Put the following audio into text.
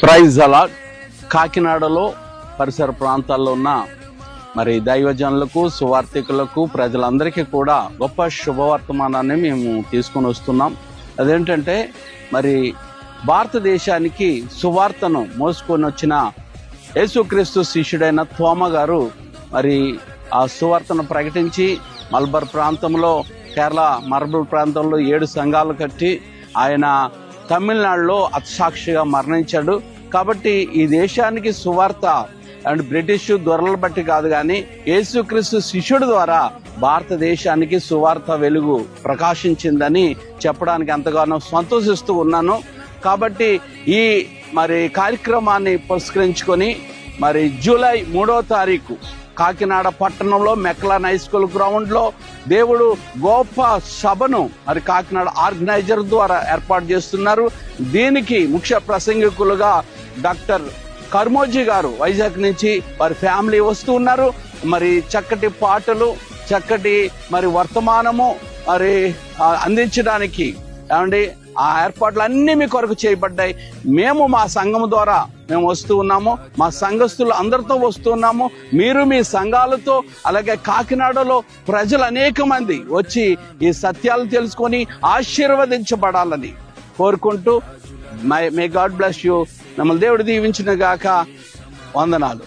Praise allot. కాకినాడలో పరిసర ప్రాంతాల్లో ఉన్న మరి దైవజనులకు, సువార్థికులకు, ప్రజలందరికీ కూడా గొప్ప శుభవర్తమానాన్ని మేము తీసుకొని వస్తున్నాం. అదేంటంటే మరి భారతదేశానికి సువార్తను మోసుకొని వచ్చిన యేసుక్రీస్తు శిష్యుడైన తోమ గారు మరి ఆ సువార్తను ప్రకటించి మలబార్ ప్రాంతంలో, కేరళ మలబార్ ప్రాంతంలో 7 సంఘాలు కట్టి ఆయన తమిళనాడులో హతసాక్షిగా మరణించాడు. కాబట్టి ఈ దేశానికి సువార్త అండ్ బ్రిటిష్ దొరల బట్టి కాదు, కానీ యేసుక్రీస్తు శిష్యుడి ద్వారా భారతదేశానికి సువార్త వెలుగు ప్రకాశించిందని చెప్పడానికి ఎంతగానో సంతోషిస్తూ ఉన్నాను. కాబట్టి ఈ మరి కార్యక్రమాన్ని పురస్కరించుకొని మరి జూలై 3వ తారీఖు కాకినాడ పట్టణంలో మెక్లాన్ హై స్కూల్ గ్రౌండ్ లో దేవుడు గొప్ప సభను మరి కాకినాడ ఆర్గనైజర్ ద్వారా ఏర్పాటు చేస్తున్నారు. దీనికి ముఖ్య ప్రసంగికులుగా డాక్టర్ కర్మోజీ గారు వైజాగ్ నుంచి వారి ఫ్యామిలీ వస్తూ ఉన్నారు. మరి చక్కటి పాటలు, చక్కటి మరి వర్తమానము మరి అందించడానికి ఏమండి ఆ ఏర్పాట్లు అన్ని మీ కొరకు చేయబడ్డాయి. మేము మా సంఘం ద్వారా మేము వస్తూ ఉన్నాము, మా సంఘస్థులు అందరితో వస్తూ ఉన్నాము. మీరు మీ సంఘాలతో, అలాగే కాకినాడలో ప్రజలు అనేక మంది వచ్చి ఈ సత్యాలు తెలుసుకొని ఆశీర్వదించబడాలని కోరుకుంటూ మే గాడ్ బ్లెస్ యూ. మిమ్మల్ని దేవుడు దీవించిన గాక. వందనాలు.